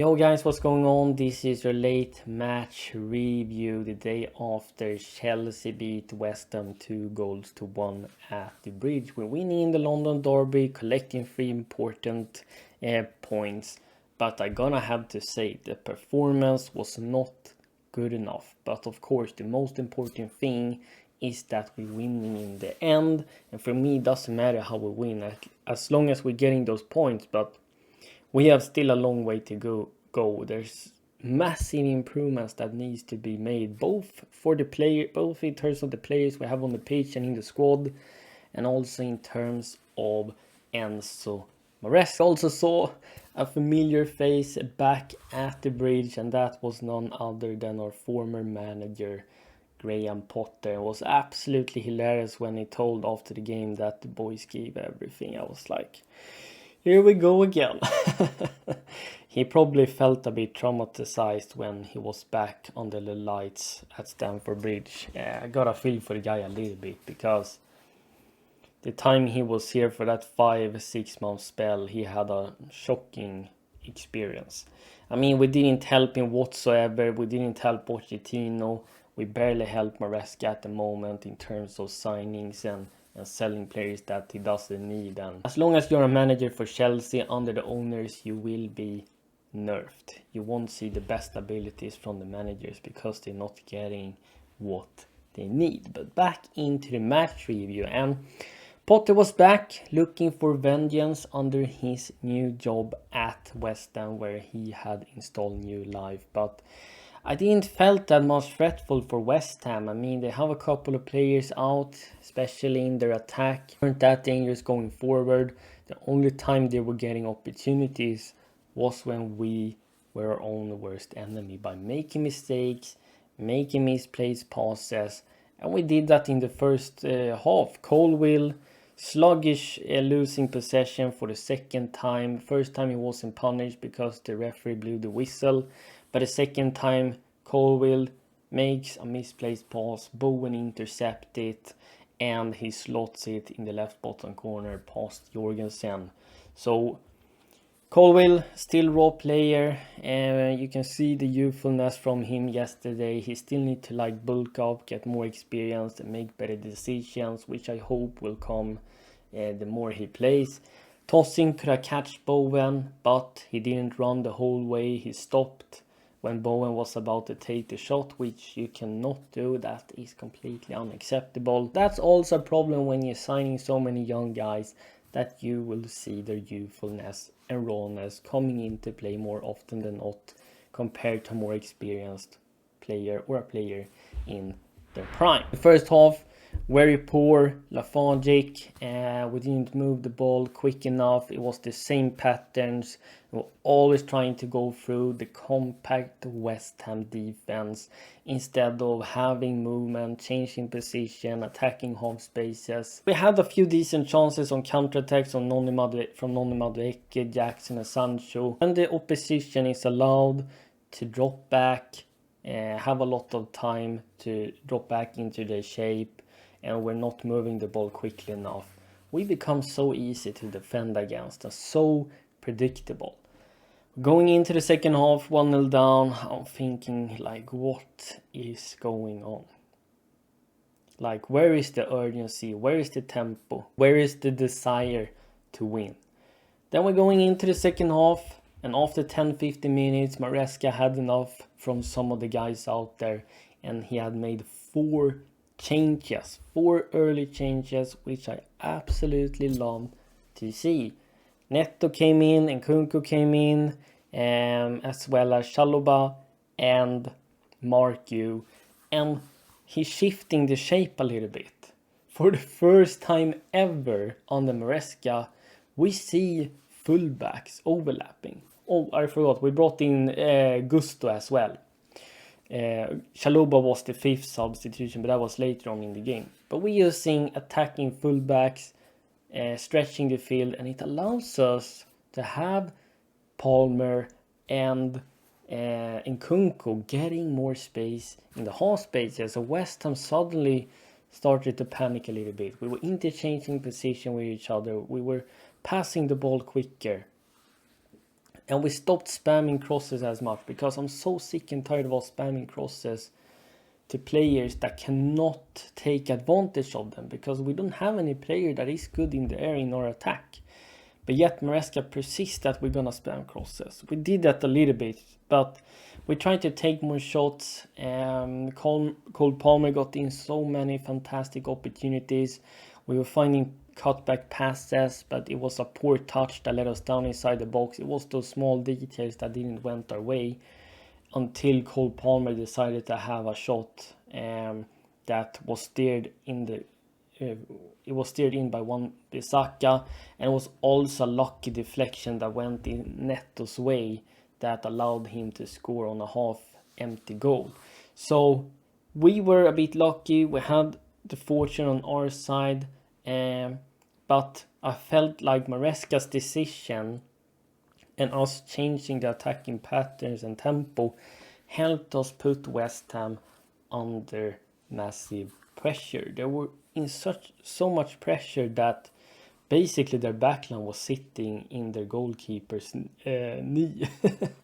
Yo guys, what's going on? This is your late match review the day after Chelsea beat West Ham 2-1 at the bridge. We're winning in the London derby, collecting 3 important points. But I'm gonna have to say the performance was not good enough. But of course, the most important thing is that we're winning in the end. And for me, it doesn't matter how we win, as long as we're getting those points. But we have still a long way to go. There's massive improvements that needs to be made, both for the player, both in terms of the players we have on the pitch and in the squad, and also in terms of Enzo Maresca. Also saw a familiar face back at the bridge, and that was none other than our former manager Graham Potter. It was absolutely hilarious when he told after the game that the boys gave everything. I was like, here we go again. He probably felt a bit traumatized when he was back under the lights at Stamford Bridge. I got a feel for the guy a little bit, because the time he was here for that 5-6 month spell, he had a shocking experience. I mean, we didn't help him whatsoever. We didn't help Pochettino. We barely helped Maresca at the moment in terms of signings and selling players that he doesn't need. And as long as you're a manager for Chelsea under the owners, you will be nerfed. You won't see the best abilities from the managers because they're not getting what they need. But back into the match review, and Potter was back looking for vengeance under his new job at West Ham, where he had installed new life. But I didn't felt that much threatful for West Ham. I mean, they have a couple of players out, especially in their attack. Weren't that dangerous going forward. The only time they were getting opportunities was when we were our own worst enemy, by making mistakes, making misplaced passes. And we did that in the first half. Colwill, sluggish, losing possession for the second time. First time he wasn't punished because the referee blew the whistle. But the second time, Colwill makes a misplaced pass, Bowen intercepts it, and he slots it in the left bottom corner past Jorgensen. So Colwill, still raw player, you can see the youthfulness from him yesterday. He still needs to bulk up, get more experience and make better decisions, which I hope will come the more he plays. Tossing could have catched Bowen, but he didn't run the whole way. He stopped when Bowen was about to take the shot, which you cannot do. That is completely unacceptable. That's also a problem when you're signing so many young guys, that you will see their youthfulness and rawness coming into play more often than not, compared to a more experienced player or a player in their prime. The first half, very poor, lethargic. We didn't move the ball quick enough. It was the same patterns. We were always trying to go through the compact West Ham defense instead of having movement, changing position, attacking half spaces. We had a few decent chances on counterattacks from Noni Madueke, Jackson and Sancho. And the opposition is allowed to drop back, have a lot of time to drop back into their shape, and we're not moving the ball quickly enough. We become so easy to defend against and so predictable. Going into the second half, 1-0 down, I'm thinking what is going on? Where is the urgency? Where is the tempo? Where is the desire to win? Then we're going into the second half, and after 10-15 minutes, Maresca had enough from some of the guys out there, and he had made 4 early changes, which I absolutely love to see. Neto came in and Nkunku came in, as well as Chalobah and Marku, and he's shifting the shape a little bit. For the first time ever on the Maresca, we see fullbacks overlapping. Oh, I forgot, we brought in Gusto as well. Chalobah was the 5th substitution, but that was later on in the game. But we're using attacking fullbacks, stretching the field, and it allows us to have Palmer and Nkunku getting more space in the half spaces. So West Ham suddenly started to panic a little bit. We were interchanging position with each other. We were passing the ball quicker. And we stopped spamming crosses as much, because I'm so sick and tired of us spamming crosses to players that cannot take advantage of them, because we don't have any player that is good in the air in our attack. But yet Maresca persists that we're gonna spam crosses. We did that a little bit, but we tried to take more shots. Cole Palmer got in so many fantastic opportunities. We were finding cutback passes, but it was a poor touch that let us down inside the box. It was those small details that didn't went our way, until Cole Palmer decided to have a shot that was steered in the it was steered in by one Bisaka, and it was also a lucky deflection that went in Neto's way that allowed him to score on a half empty goal. So we were a bit lucky, we had the fortune on our side, but I felt like Maresca's decision and us changing the attacking patterns and tempo helped us put West Ham under massive pressure. They were in so much pressure that basically their backline was sitting in their goalkeeper's knee.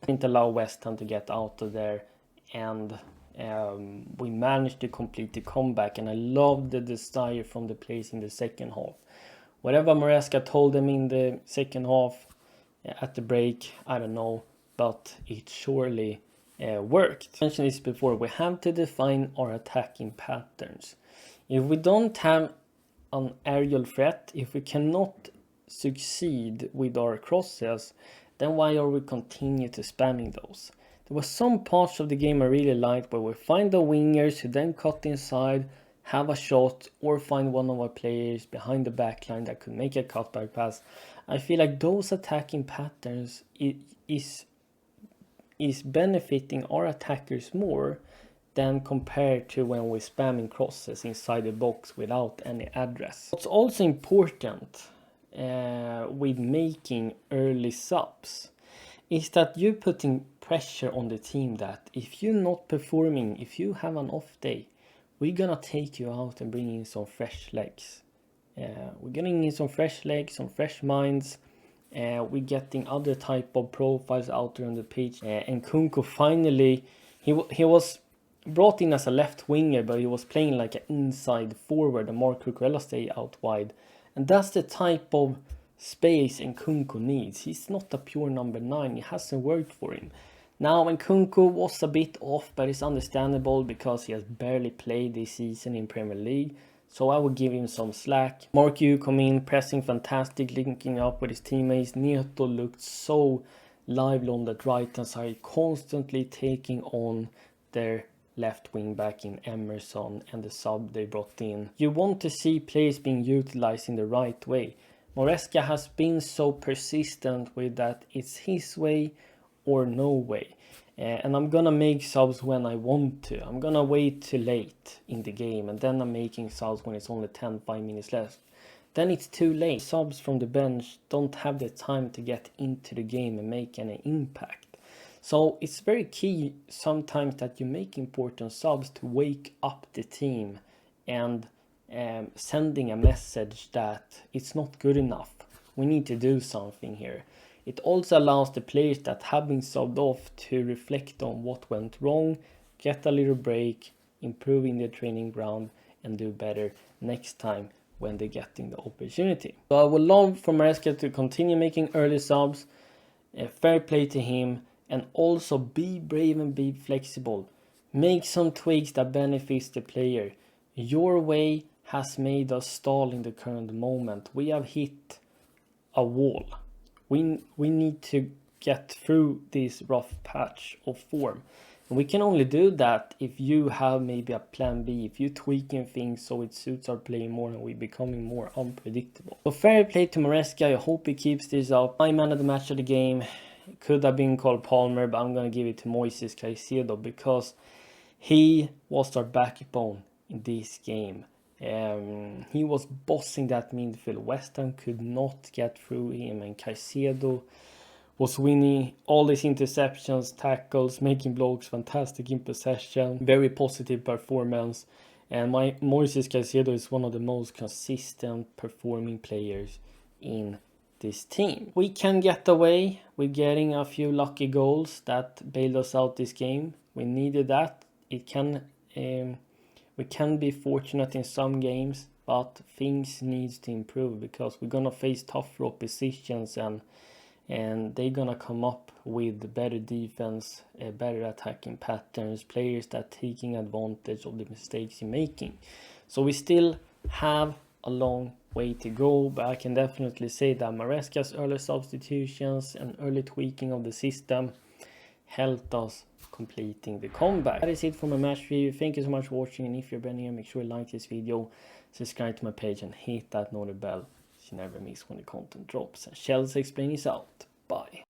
Didn't allow West Ham to get out of there, and we managed to complete the comeback. And I loved the desire from the players in the second half. Whatever Maresca told them in the second half at the break, I don't know, but it surely worked. I mentioned this before, we have to define our attacking patterns. If we don't have an aerial threat, if we cannot succeed with our crosses, then why are we continue to spamming those? There were some parts of the game I really liked where we find the wingers who then cut inside, have a shot, or find one of our players behind the backline that could make a cutback pass. I feel like those attacking patterns is benefiting our attackers more than compared to when we're spamming crosses inside the box without any address. What's also important with making early subs is that you're putting pressure on the team that if you're not performing, if you have an off day, we're gonna take you out and bring in some fresh legs. We're getting in some fresh legs, some fresh minds. We're getting other type of profiles out there on the pitch. And Nkunku finally, he was brought in as a left winger, but he was playing like an inside forward, and Mark Cucurella stay out wide. And that's the type of space Nkunku needs. He's not a pure number 9. It hasn't worked for him. Now Nkunku was a bit off, but it's understandable because he has barely played this season in Premier League. So I would give him some slack. Mark Yu come in, pressing fantastic, linking up with his teammates. Neto looked so lively on that right hand side, constantly taking on their left wing back in Emerson and the sub they brought in. You want to see players being utilized in the right way. Maresca has been so persistent with that it's his way or no way. And I'm gonna make subs when I want to. I'm gonna wait till late in the game, and then I'm making subs when it's only 5 minutes left. Then it's too late. Subs from the bench don't have the time to get into the game and make any impact. So it's very key sometimes that you make important subs to wake up the team and sending a message that it's not good enough. We need to do something here. It also allows the players that have been subbed off to reflect on what went wrong, get a little break, improve in their training ground, and do better next time when they're getting the opportunity. So I would love for Maresca to continue making early subs, fair play to him, and also be brave and be flexible. Make some tweaks that benefits the player. Your way has made us stall in the current moment. We have hit a wall. We need to get through this rough patch of form. And we can only do that if you have maybe a plan B, if you're tweaking things so it suits our play more and we're becoming more unpredictable. So fair play to Maresca. I hope he keeps this up. My man of the match of the game could have been Cole Palmer, but I'm going to give it to Moises Caicedo because he was our backbone in this game. He was bossing that midfield. West Ham could not get through him, and Caicedo was winning all his interceptions, tackles, making blocks, fantastic in possession, very positive performance. And Moises Caicedo is one of the most consistent performing players in this team. We can get away with getting a few lucky goals that bailed us out this game. We needed that. We can be fortunate in some games, but things need to improve because we're gonna face tougher oppositions and they're gonna come up with better defense, better attacking patterns, players that are taking advantage of the mistakes you're making. So we still have a long way to go, but I can definitely say that Maresca's early substitutions and early tweaking of the system helped us completing the comeback. That is it for my match review. Thank you so much for watching, and if you're brand new, make sure you like this video, subscribe to my page, and hit that notification bell so you never miss when the content drops. And CFCexplained is out. Bye.